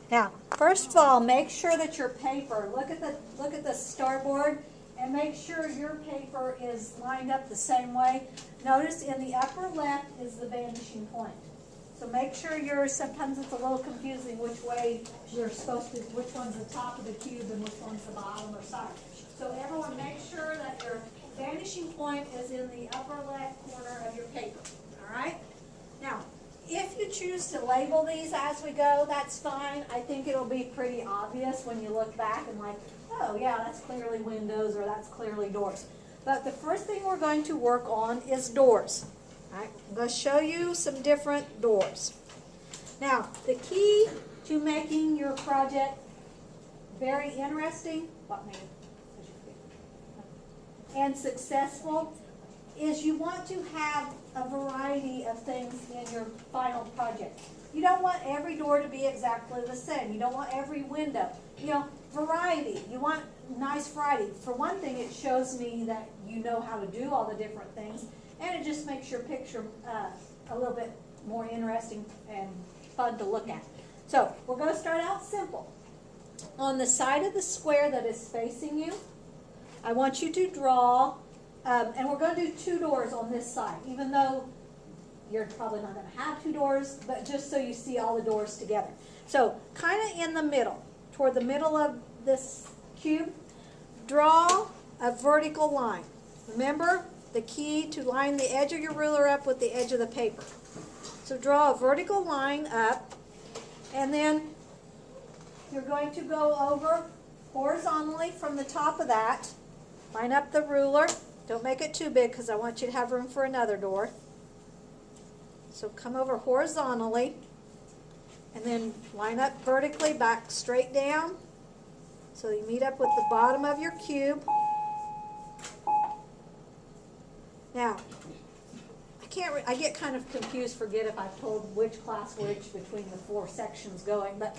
Now, first of all, make sure that your paper, look at the starboard, and make sure your paper is lined up the same way. Notice in the upper left is the vanishing point. So make sure sometimes it's a little confusing which way you're supposed to, which one's the top of the cube and which one's the bottom or side. So everyone make sure that your vanishing point is in the upper left corner of your paper, all right? Now, if you choose to label these as we go, that's fine. I think it'll be pretty obvious when you look back and like, oh yeah, that's clearly windows or that's clearly doors. But the first thing we're going to work on is doors. All right, I'm going to show you some different doors. Now, the key to making your project very interesting and successful is you want to have a variety of things in your final project. You don't want every door to be exactly the same. You don't want every window. You know, variety. You want nice variety. For one thing, it shows me that you know how to do all the different things, and it just makes your picture a little bit more interesting and fun to look at. So we're going to start out simple. On the side of the square that is facing you, I want you to draw, and we're going to do 2 doors on this side, even though you're probably not going to have 2 doors, but just so you see all the doors together. So kind of in the middle, toward the middle of this cube, draw a vertical line. Remember the key to line the edge of your ruler up with the edge of the paper. So draw a vertical line up, and then you're going to go over horizontally from the top of that. Line up the ruler. Don't make it too big because I want you to have room for another door. So come over horizontally and then line up vertically back straight down so you meet up with the bottom of your cube. Now, I get kind of confused, forget if I've told which class which between the 4 sections going, but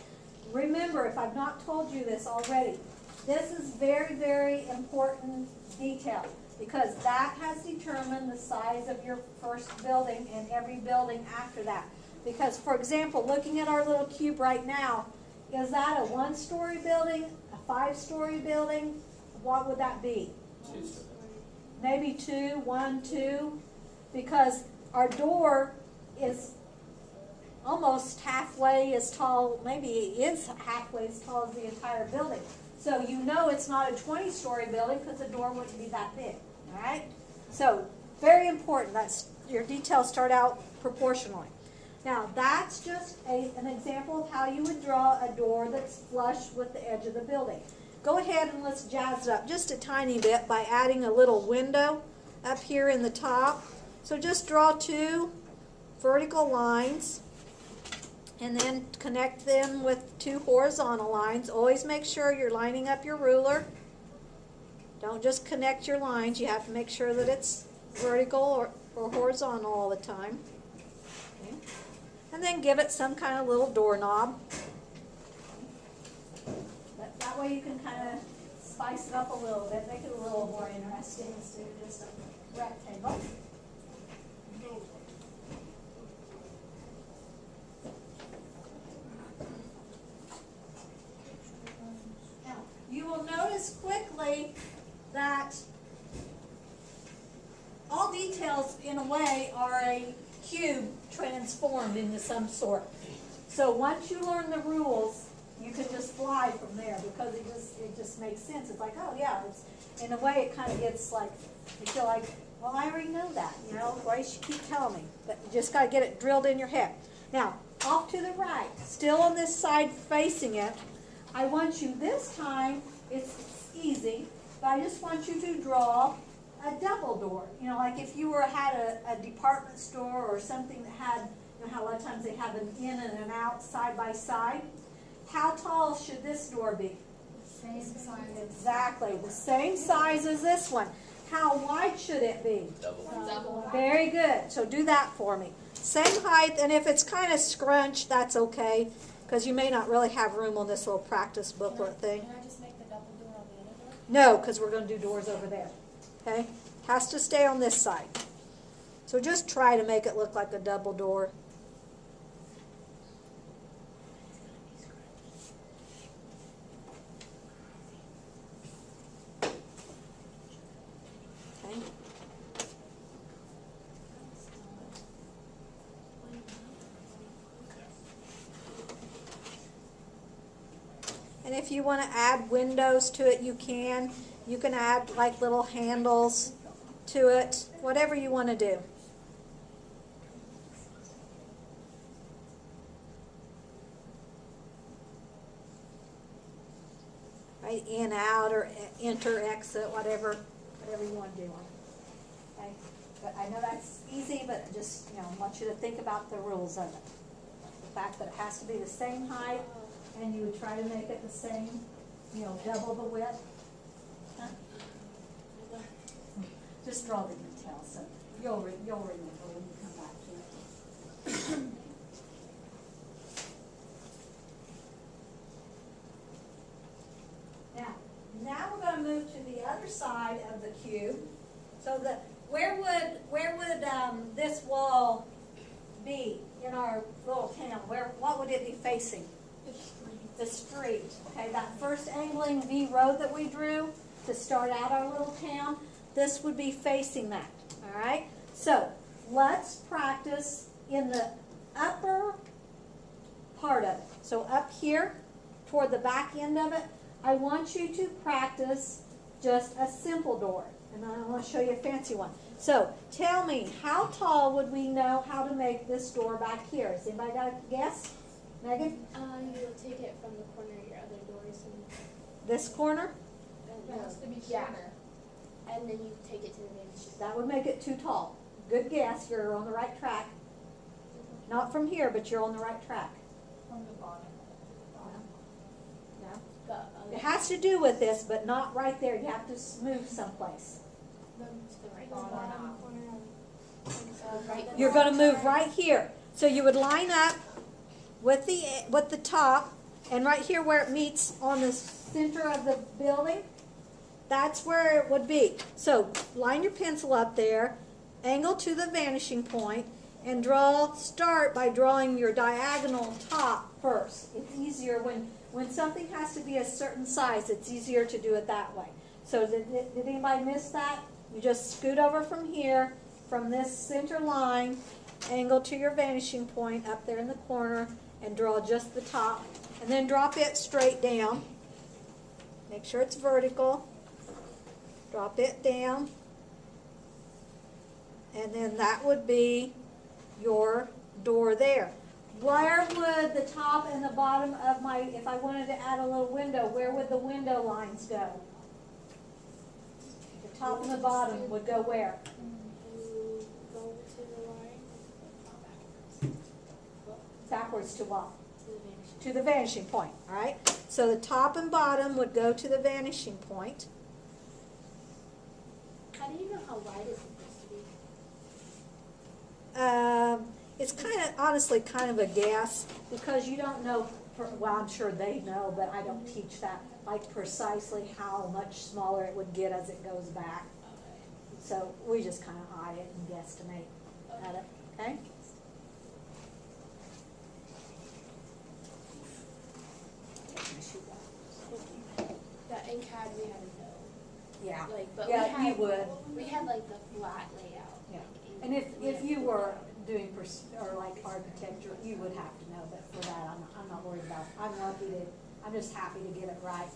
remember, if I've not told you this already, this is very, very important detail because that has determined the size of your first building and every building after that. Because, for example, looking at our little cube right now, is that a 1-story building, a 5-story building? What would that be? 2. Maybe 2, 1, 2, because our door is almost halfway as tall, maybe it is halfway as tall as the entire building. So you know it's not a 20-story building because the door wouldn't be that big, all right? So very important. That's your details start out proportionally. Now that's just an example of how you would draw a door that's flush with the edge of the building. Go ahead and let's jazz it up just a tiny bit by adding a little window up here in the top. So just draw 2 vertical lines and then connect them with 2 horizontal lines. Always make sure you're lining up your ruler. Don't just connect your lines. You have to make sure that it's vertical or horizontal all the time. Okay. And then give it some kind of little doorknob. That way you can kind of spice it up a little bit, make it a little more interesting instead of just a rectangle. Now, you will notice quickly that all details, in a way, are a cube transformed into some sort. So once you learn the rules, you can just fly from there because it just makes sense. It's like, oh yeah, it's, in a way it kind of gets like, you feel like, well, I already know that, you know, why should you keep telling me? But you just got to get it drilled in your head. Now, off to the right, still on this side facing it, I want you this time, it's easy, but I just want you to draw a double door. You know, like if you had a department store or something that had, you know how a lot of times they have an in and an out side by side. How tall should this door be? Same size. Exactly, the same size as this one. How wide should it be? Double. Very good. So do that for me. Same height, and if it's kind of scrunched, that's okay, because you may not really have room on this little practice booklet thing. Can I just make the double door on the other door? No, because we're going to do doors over there. Okay? Has to stay on this side. So just try to make it look like a double door. And if you want to add windows to it, you can. You can add like little handles to it, whatever you want to do. Right, in, out, or enter, exit, whatever you want to do on it. Okay? But I know that's easy, but I just, I want you to think about the rules of it. The fact that it has to be the same height, and you would try to make it the same, double the width. Huh? Just draw the details, so you'll remember when you come back to it. Now we're going to move to the other side of the cube. So where would this wall be in our little town? What would it be facing? The street. Okay, that first angling V road that we drew to start out our little town, this would be facing that. All right. So let's practice in the upper part of it. So up here, toward the back end of it, I want you to practice just a simple door. And then I want to show you a fancy one. So tell me, how tall would we know how to make this door back here? Has anybody got a guess? Megan? You will take it from the corner of your other doors and This corner? it has to be shorter. And then you take it to the main street. That would make it too tall. Good guess. You're on the right track. Not from here, but you're on the right track. From the bottom. No? The It has to do with this, but not right there. You have to move someplace. right bottom corner of right. You're going to move right here. So you would line up with the top, and right here where it meets on the center of the building, that's where it would be. So line your pencil up there, angle to the vanishing point, and start by drawing your diagonal top first. It's easier when something has to be a certain size, it's easier to do it that way. So did anybody miss that? You just scoot over from here, from this center line, angle to your vanishing point up there in the corner, and draw just the top. And then drop it straight down. Make sure it's vertical. Drop it down. And then that would be your door there. Where would the top and the bottom of if I wanted to add a little window, where would the window lines go? The top and the bottom would go where? You go to the line. Backwards to what? To the vanishing. To the vanishing point, all right? So the top and bottom would go to the vanishing point. How do you know how wide it's supposed to be? It's honestly kind of a guess, because you don't know, well, I'm sure they know, but I don't teach that, like precisely how much smaller it would get as it goes back. So we just kind of eye it and guesstimate at it, okay? That in CAD we had to know. Yeah, But yeah, you would. We had like the flat layout. Yeah. And if you were doing like architecture, you would have to know, but for that, I'm not worried about it. I'm just happy to get it right,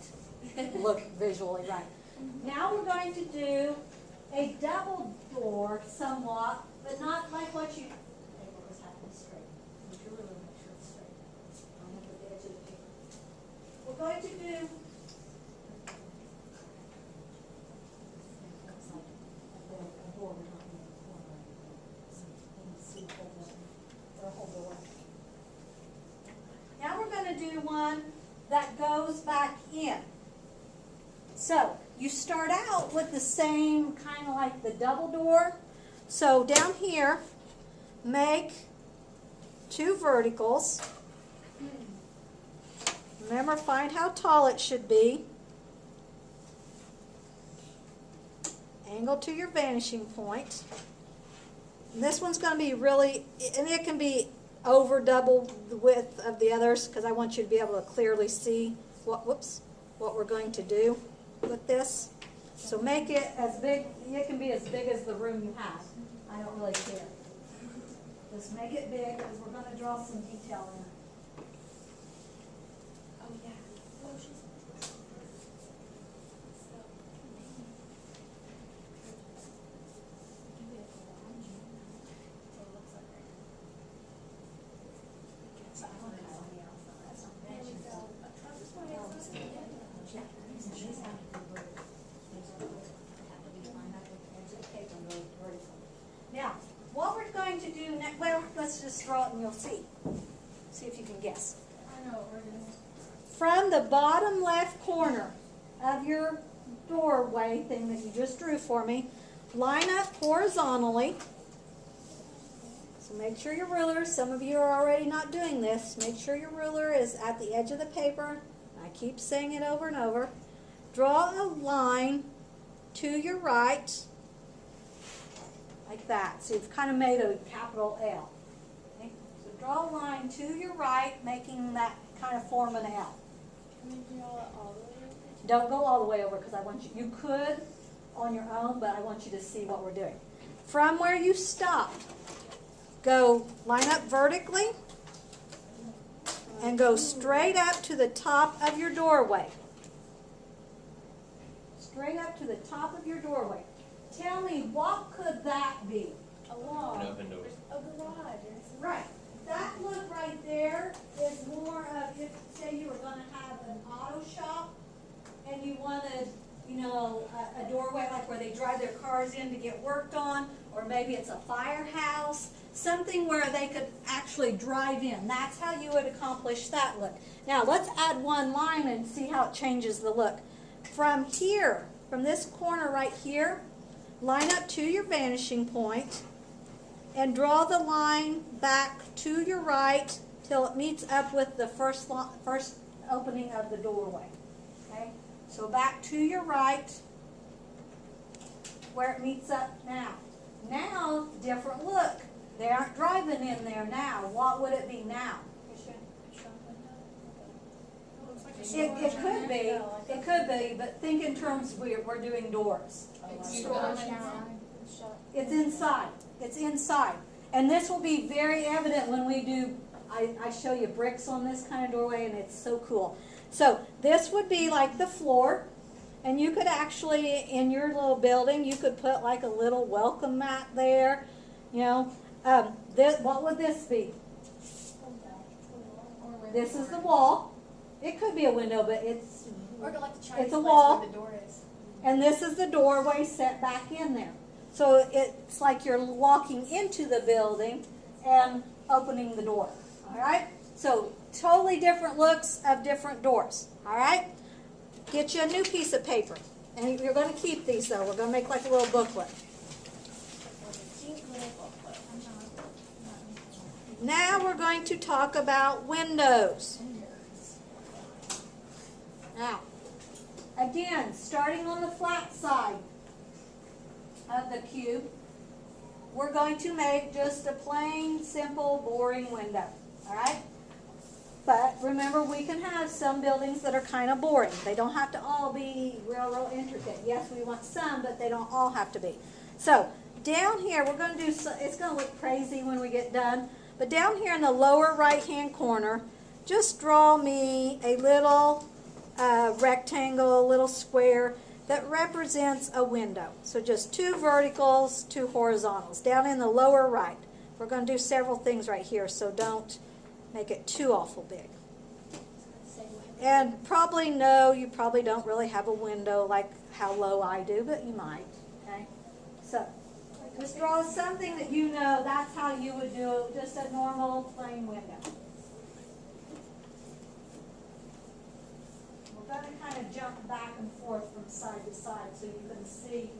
look visually right. Now we're going to do a double door somewhat, but not like what you, okay, what was happening straight. Make sure it's straight. I'm going to put the edge of the paper. We're going to do, looks like a door we're not in the corner. See the whole door. Now we're going to do one that goes back in. So you start out with the same kind of like the double door. So down here, make 2 verticals. Remember, find how tall it should be. Angle to your vanishing point. And this one's going to be really, and it can be over double the width of the others, because I want you to be able to clearly see what we're going to do with this. So make it as big, it can be as big as the room you have. I don't really care. Just make it big, because we're going to draw some detail in it. Oh yeah. Oh, she's Let's draw it and you'll see. See if you can guess. I know what we're doing. From the bottom left corner of your doorway thing that you just drew for me, line up horizontally. So make sure your ruler, some of you are already not doing this, make sure your ruler is at the edge of the paper. I keep saying it over and over. Draw a line to your right, like that. So you've kind of made a capital L. Okay? So draw a line to your right, making that kind of form an L. Can we draw it all the way over? Don't go all the way over because I want you could on your own, but I want you to see what we're doing. From where you stopped, go line up vertically and go straight up to the top of your doorway. Straight up to the top of your doorway. Tell me, what could that be? A wall. An open door. A garage. Right. That look right there is more of if, say, you were going to have an auto shop and you wanted, you know, a doorway like where they drive their cars in to get worked on, or maybe it's a firehouse, something where they could actually drive in. That's how you would accomplish that look. Now, let's add one line and see how it changes the look. From here, from this corner right here, line up to your vanishing point and draw the line back to your right till it meets up with the first opening of the doorway. Okay? So back to your right where it meets up now. Now, different look. They aren't driving in there now. What would it be now? It could be, but think in terms we're doing doors. It's inside. It's inside. And this will be very evident when we do, I show you bricks on this kind of doorway, and it's so cool. So this would be like the floor, and you could actually, in your little building, you could put like a little welcome mat there. You know, what would this be? This is the wall. It could be a window, but it's like the Chinese it's a place wall. where the door is. And this is the doorway set back in there. So it's like you're walking into the building and opening the door. All right? So totally different looks of different doors. All right? Get you a new piece of paper. And you're going to keep these, though. We're going to make like a little booklet. Now we're going to talk about windows. Now, again, starting on the flat side of the cube, we're going to make just a plain, simple, boring window. All right? But remember, we can have some buildings that are kind of boring. They don't have to all be real intricate. Yes, we want some, but they don't all have to be. So, down here, we're going to do, it's going to look crazy when we get done, but down here in the lower right-hand corner, just draw me a little rectangle, a little square that represents a window. So just 2 verticals, 2 horizontals. Down in the lower right. We're going to do several things right here, so don't make it too awful big. And probably no, you probably don't really have a window like how low I do, but you might. Okay? So just draw something that you know that's how you would do just a normal plain window. We're going to kind of jump back and forth from side to side so you can see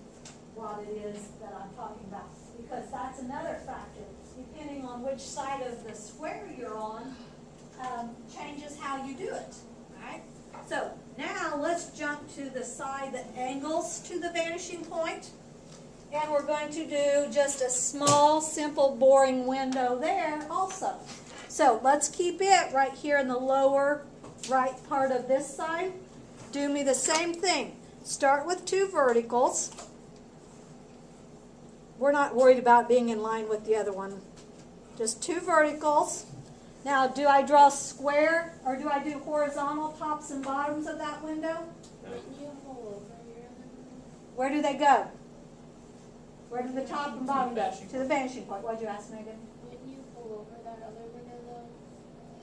what it is that I'm talking about. Because that's another factor. Depending on which side of the square you're on, changes how you do it. Alright? So now let's jump to the side that angles to the vanishing point. And we're going to do just a small, simple, boring window there also. So let's keep it right here in the lower right part of this side. Do me the same thing. Start with 2 verticals. We're not worried about being in line with the other one. Just 2 verticals. Now, do I draw square or do I do horizontal tops and bottoms of that window? Where do they go? Where do the top and bottom go? To the vanishing point. What did you ask, Megan? Wouldn't you pull over that other window though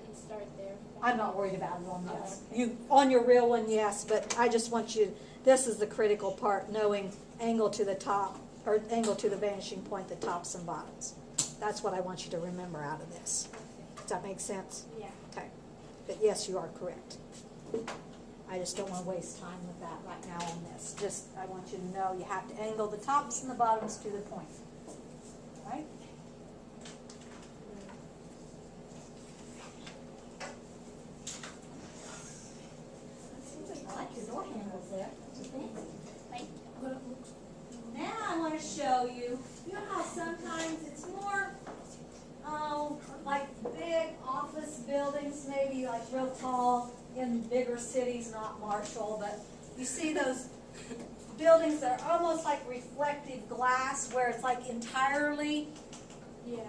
and start there? I'm not worried about it on this. You on your real one, yes, but I just want you. This is the critical part: knowing angle to the top or angle to the vanishing point, the tops and bottoms. That's what I want you to remember out of this. Does that make sense? Yeah. Okay. But yes, you are correct. I just don't want to waste time with that right now on this. Just, I want you to know you have to angle the tops and the bottoms to the point. All right? I like your door handles there. Don't you think? Now I want to show you, you know how sometimes it's more, like big office buildings, maybe like real tall in bigger cities, not Marshall, but you see those buildings that are almost like reflective glass where it's like entirely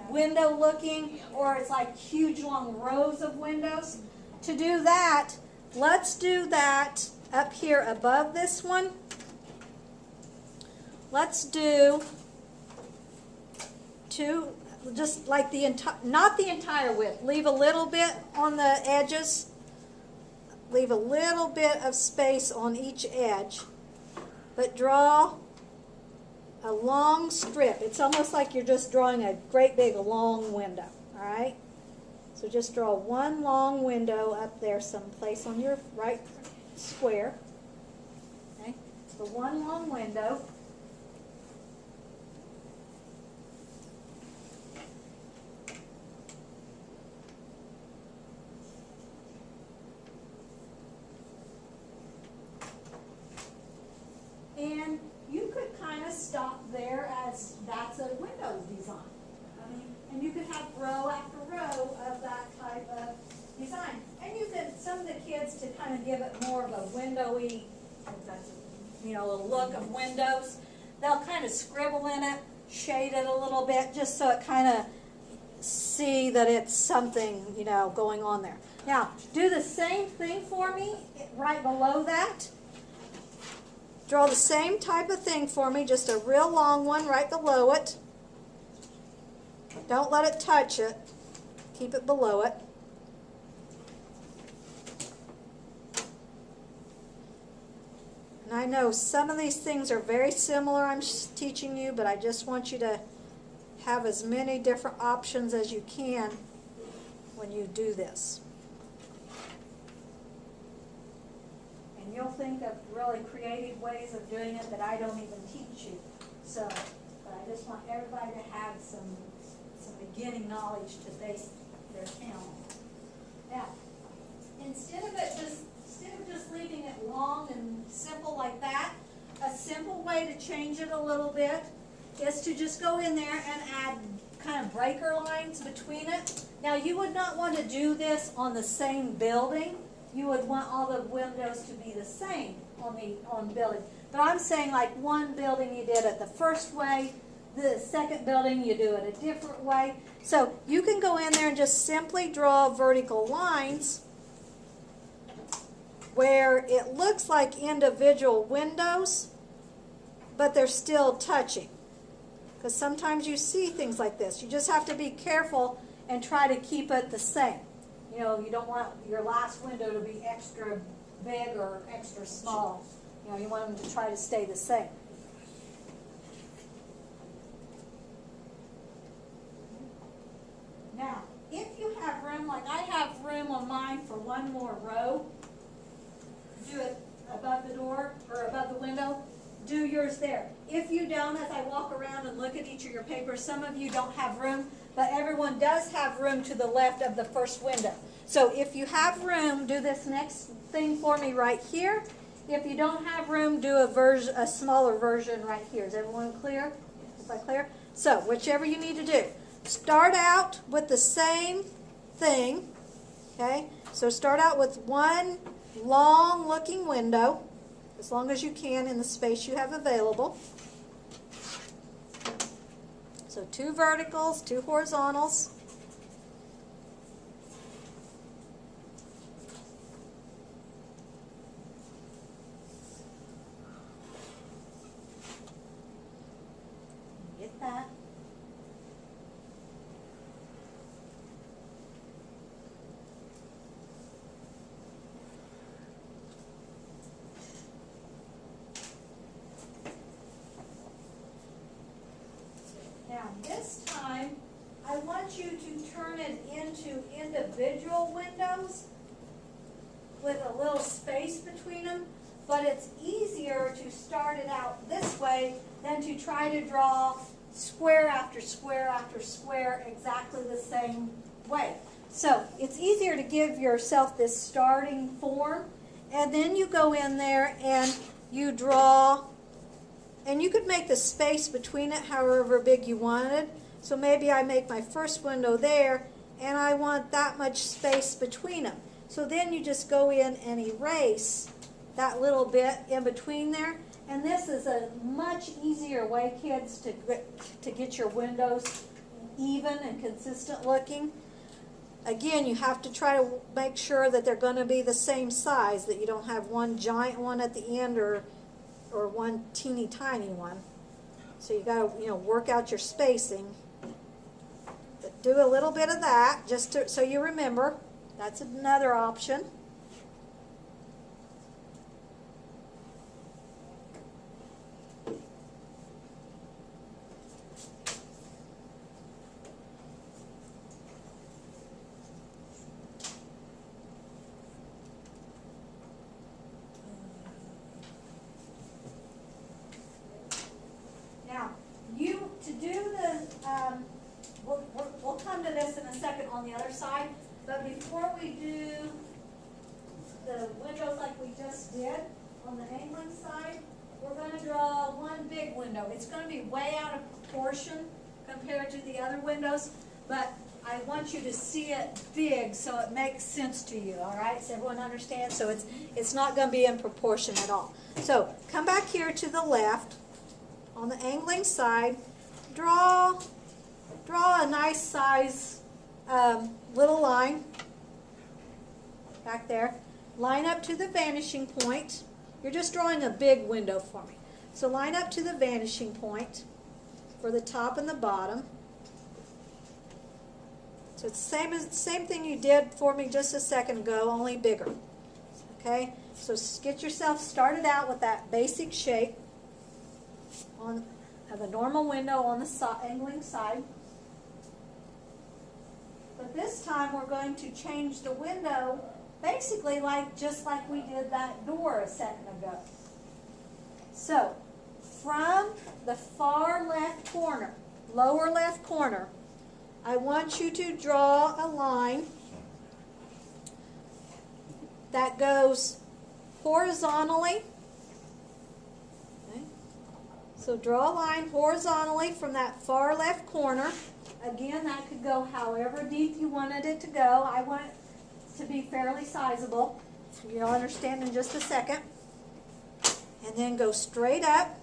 window looking, or it's like huge long rows of windows. To do that, let's do that up here above this one. Let's do two, just like the entire, not the entire width. Leave a little bit on the edges. Leave a little bit of space on each edge. But draw a long strip. It's almost like you're just drawing a great big long window. All right? So just draw one long window up there someplace on your right square. Okay? So one long window. And you could kind of stop there as that's a window design. I mean, and you could have row after row of that type of design. And you could, some of the kids, to kind of give it more of a windowy, you know, a look of windows, they'll kind of scribble in it, shade it a little bit, just so it kind of see that it's something, you know, going on there. Now, do the same thing for me right below that. Draw the same type of thing for me, just a real long one right below it. Don't let it touch it. Keep it below it. And I know some of these things are very similar I'm teaching you, but I just want you to have as many different options as you can when you do this. And you'll think of really creative ways of doing it that I don't even teach you. So, but I just want everybody to have some beginning knowledge to base their account on. Now, instead of just leaving it long and simple like that, a simple way to change it a little bit is to just go in there and add kind of breaker lines between it. Now, you would not want to do this on the same building. You would want all the windows to be the same on the building. But I'm saying like one building you did it the first way, the second building you do it a different way. So you can go in there and just simply draw vertical lines where it looks like individual windows, but they're still touching. Because sometimes you see things like this. You just have to be careful and try to keep it the same. You know, you don't want your last window to be extra big or extra small. You know, you want them to try to stay the same. Now, if you have room, like I have room on mine for one more row, do it above the door or above the window, do yours there. If you don't, as I walk around and look at each of your papers, some of you don't have room, but everyone does have room to the left of the first window. So if you have room, do this next thing for me right here. If you don't have room, do a smaller version right here. Is everyone clear? Is that clear? So whichever you need to do. Start out with the same thing. Okay? So start out with one long looking window, as long as you can in the space you have available. So 2 verticals, 2 horizontals. Get that. Now this time, with a little space between them, but it's easier to start it out this way than to try to draw square after square after square exactly the same way. So it's easier to give yourself this starting form, and then you go in there and you draw, and you could make the space between it however big you wanted. So maybe I make my first window there, and I want that much space between them. So then you just go in and erase that little bit in between there. And this is a much easier way, kids, to get your windows even and consistent looking. Again, you have to try to make sure that they're going to be the same size, that you don't have one giant one at the end or one teeny tiny one. So you got to, work out your spacing. But do a little bit of that just so you remember. That's another option. We'll come to this in a second on the other side, but before we do the windows like we just did on the angling side, we're going to draw one big window. It's going to be way out of proportion compared to the other windows, but I want you to see it big so it makes sense to you, all right? So everyone understands? So it's not going to be in proportion at all. So come back here to the left on the angling side, draw a nice size little line back there. Line up to the vanishing point. You're just drawing a big window for me. So line up to the vanishing point for the top and the bottom. So it's the same thing you did for me just a second ago, only bigger. Okay? So get yourself started out with that basic shape of a normal window on the angling side. But this time we're going to change the window basically just like we did that door a second ago. So from the far left corner, lower left corner, I want you to draw a line that goes horizontally. Okay. So draw a line horizontally from that far left corner. Again, that could go however deep you wanted it to go. I want it to be fairly sizable. You'll understand in just a second. And then go straight up.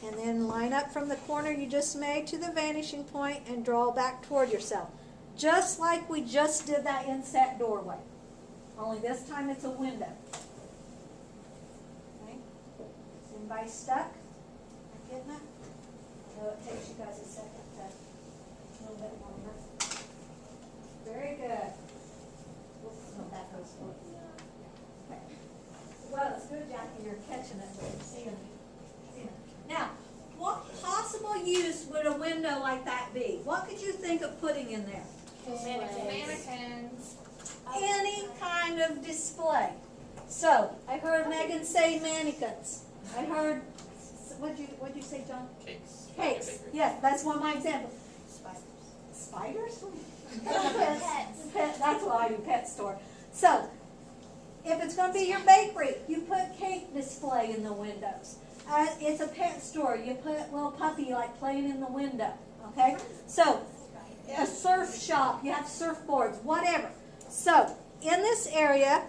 And then line up from the corner you just made to the vanishing point and draw back toward yourself. Just like we just did that inset doorway. Only this time it's a window. Okay? Is anybody stuck? Getting that? I know it takes you guys a second to a little bit longer. Very good. Oops, no, that goes forward. Okay. Well, it's good, Jackie, you're catching it, but you're seeing it. Now, what possible use would a window like that be? What could you think of putting in there? Mannequins. Any kind of display. So, I heard Megan say mannequins. I heard, what'd you say, John? Cakes. Cakes. Yes, that's one of my examples. Spiders? Pets. That's why I do pet store. So, if it's going to be your bakery, you put cake display in the windows. It's a pet store. You put a little puppy like playing in the window. Okay? So, a surf shop, you have surfboards, whatever. So, in this area,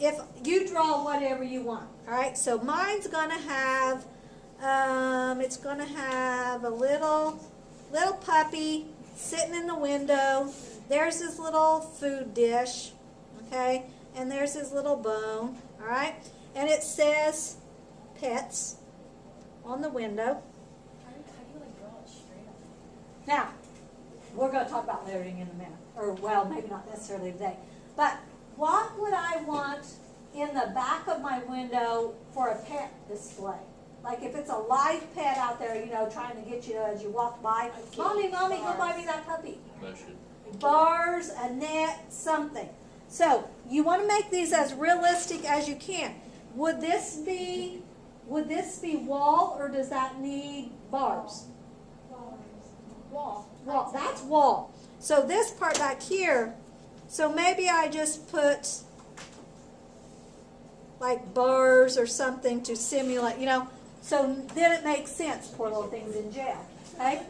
if you draw whatever you want. Alright? So, mine's going to have, it's going to have a little puppy sitting in the window. There's his little food dish. Okay? And there's his little bone. Alright? And it says pets on the window. How do you like draw it straight up? Now, we're going to talk about lettering in a minute. Or, well, maybe not necessarily today. But what would I want in the back of my window for a pet display? Like if it's a live pet out there, trying to get you as you walk by. Mommy, go buy me that puppy. Motion. Bars, a net, something. So you want to make these as realistic as you can. Would this be wall, or does that need bars? Wall. Wall. That's wall. So this part back here, so maybe I just put like bars or something to simulate, you know, so then it makes sense. Poor little thing's in jail. Okay?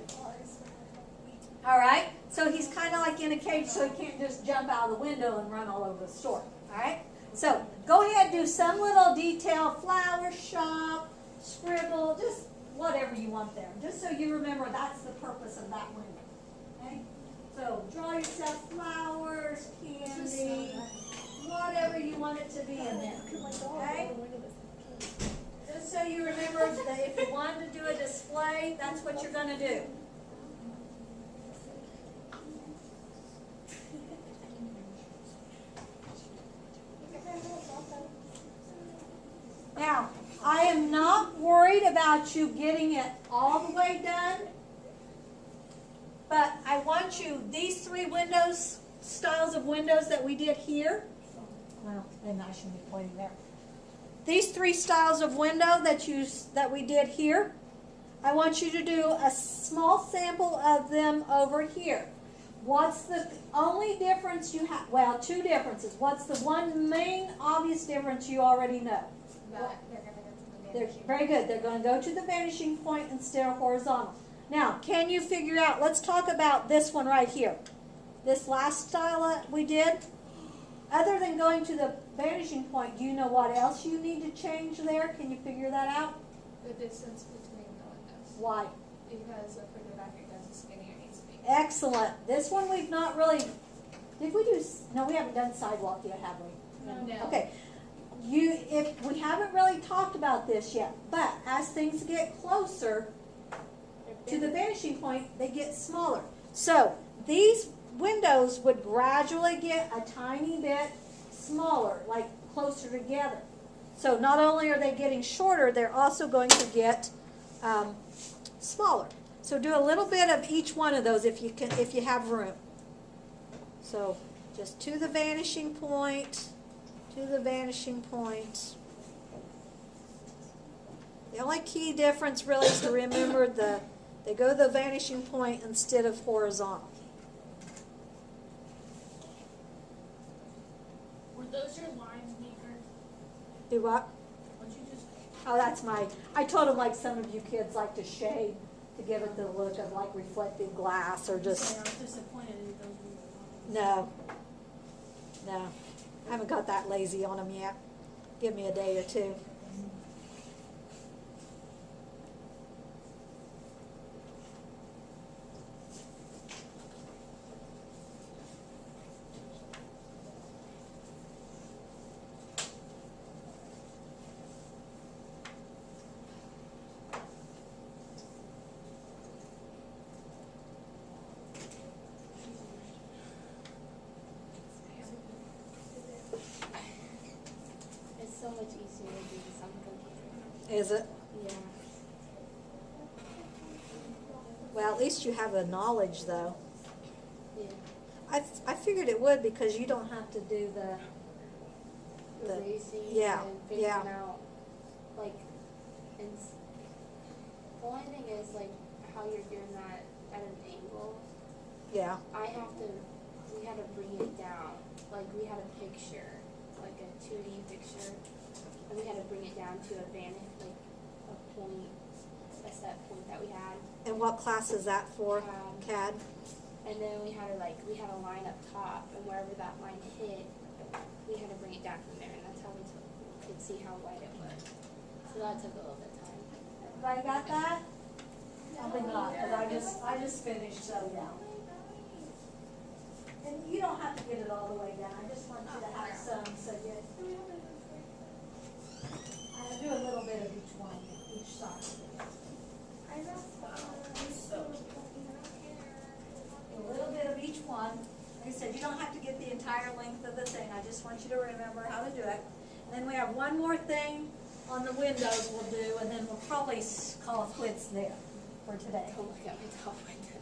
All right? So he's kind of like in a cage, so he can't just jump out of the window and run all over the store. All right? So go ahead, do some little detail, flower shop, scribble, just whatever you want there. Just so you remember that's the purpose of that window. Okay? So draw yourself flowers, candy, whatever you want it to be in there. Okay? Just so you remember that if you wanted to do a display, that's what you're going to do. Now, I am not worried about you getting it all the way done, but I want you, these three windows, styles of windows that we did here, well, maybe I shouldn't be pointing there. These three styles of window that we did here, I want you to do a small sample of them over here. What's the only difference you have? Well, two differences. What's the one main obvious difference you already know? That they're gonna go to the They're vanishing very good. They're going to go to the vanishing point instead of horizontal. Now, can you figure out, let's talk about this one right here. This last style that we did. Other than going to the vanishing point, do you know what else you need to change there? Can you figure that out? The distance between the windows. Why? Because the further back it goes, the skinnier it needs to be. Excellent. This one we've not really, did we do, no, we haven't done sidewalk yet, have we? No. Okay. If we haven't really talked about this yet, but as things get closer to the vanishing point, they get smaller. So these windows would gradually get a tiny bit smaller, like closer together. So not only are they getting shorter, they're also going to get smaller. So do a little bit of each one of those if you have room. So just to the vanishing point. To the vanishing point. The only key difference really is to remember they go to the vanishing point instead of horizontal. Were those your lines, Maker? Do what? What'd you just? Oh, that's I told them like some of you kids like to shade to give it the look of like reflective glass or just, I was disappointed that those were your lines. no. I haven't got that lazy on them yet. Give me a day or two. It's so much easier to do this on the computer. Is it? Yeah. Well, at least you have the knowledge though. Yeah. I figured it would because you don't have to do the Erasing yeah, and figuring yeah. out, like, the only thing is, like, how you're doing that at an angle. yeah. We had to bring it down. Like, we had a picture, like a 2D picture, and we had to bring it down to a set point that we had. And what class is that for? CAD. And then we had a line up top, and wherever that line hit, we had to bring it down from there, and that's how we could see how wide it was. So that took a little bit of time. Everybody got that? Probably not, because I just finished, so yeah. And you don't have to get it all the way down. I just want you to have some, so you. I do a little bit of each one, each side. A little bit of each one. Like I said, you don't have to get the entire length of the thing. I just want you to remember how to do it. And then we have one more thing on the windows we'll do, and then we'll probably call it quits there for today. Oh my god, my top went down.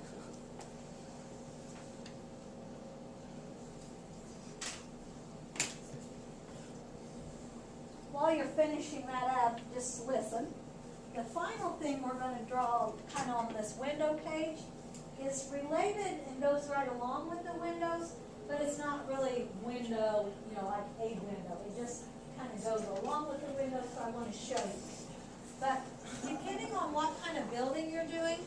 while you're finishing that up, just listen. The final thing we're going to draw kind of on this window page is related and goes right along with the windows, but it's not really window, like a window. It just kind of goes along with the window, so I want to show you. But depending on what kind of building you're doing,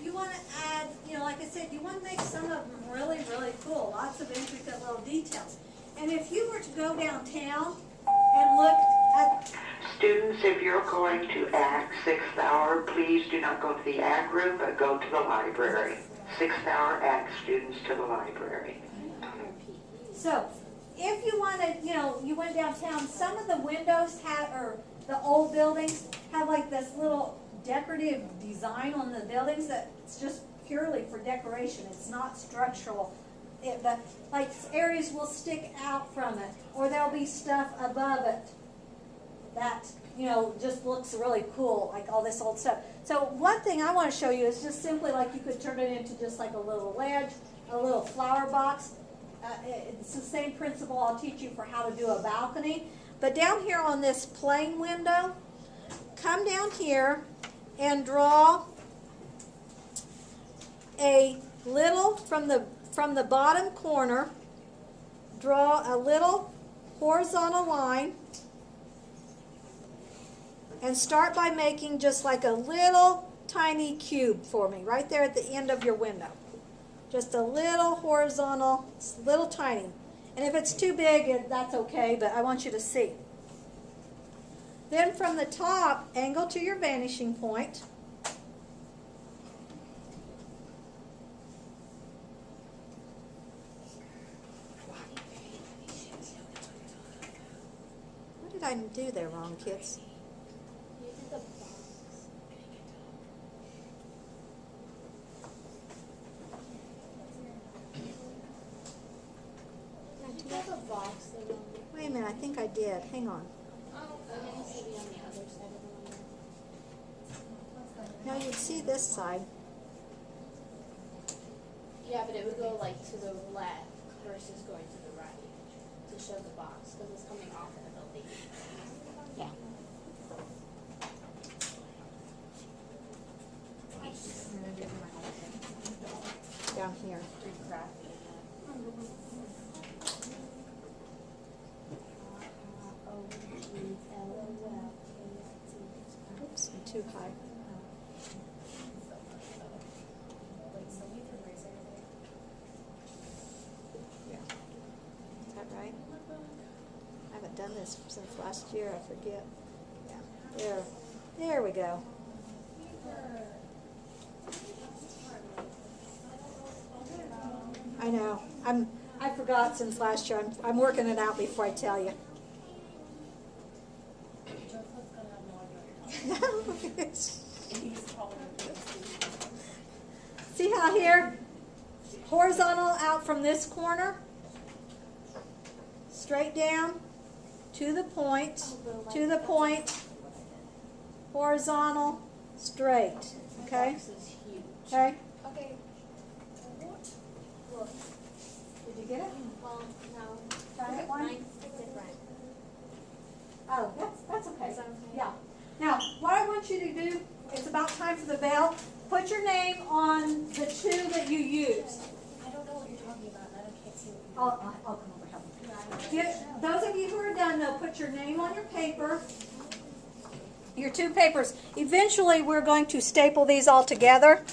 you want to add, like I said, you want to make some of them really, really cool. Lots of intricate little details. And if you were to go downtown and look at... Students, if you're going to ACT 6th hour, please do not go to the ACT room, but go to the library. 6th hour ACT students to the library. So, if you wanted, you went downtown, some of the windows have, or the old buildings have like this little decorative design on the buildings that's just purely for decoration. It's not structural. Like areas will stick out from it, or there'll be stuff above it that, just looks really cool, like all this old stuff. So one thing I want to show you is just simply like you could turn it into just like a little ledge, a little flower box. It's the same principle I'll teach you for how to do a balcony. But down here on this plain window, come down here and draw a little from the bottom corner, draw a little horizontal line, and start by making just like a little tiny cube for me right there at the end of your window. Just a little horizontal, little tiny. And if it's too big, that's okay, but I want you to see. Then from the top, angle to your vanishing point. What did I do there wrong, kids? You did the box. Did you have a box that on the... Wait a minute, I think I did. Hang on. Oh, it needs to be on the other side of the window. Now you'd see this side. Yeah, but it would go like to the left versus going to the right to show the box because it's coming off in the building. Yeah. Down here. Oops, I'm too high. Yeah. Is that right? I haven't done this since last year, I forget. Yeah. There we go. I know. I forgot since last year. I'm working it out before I tell you. See how here, horizontal out from this corner, straight down to the point, horizontal, straight. Okay? This is huge. Okay? Okay. Look. Did you get it? Well, no. Try it one? Mine's different. Oh, that's okay. Is that okay? Yeah. Now, what I want you to do, it's about time for the bell. Put your name on the two that you used. I don't know what you're talking about, and I can't see what you're I'll come over and help you. Those of you who are done, though, put your name on your paper. Your two papers. Eventually, we're going to staple these all together.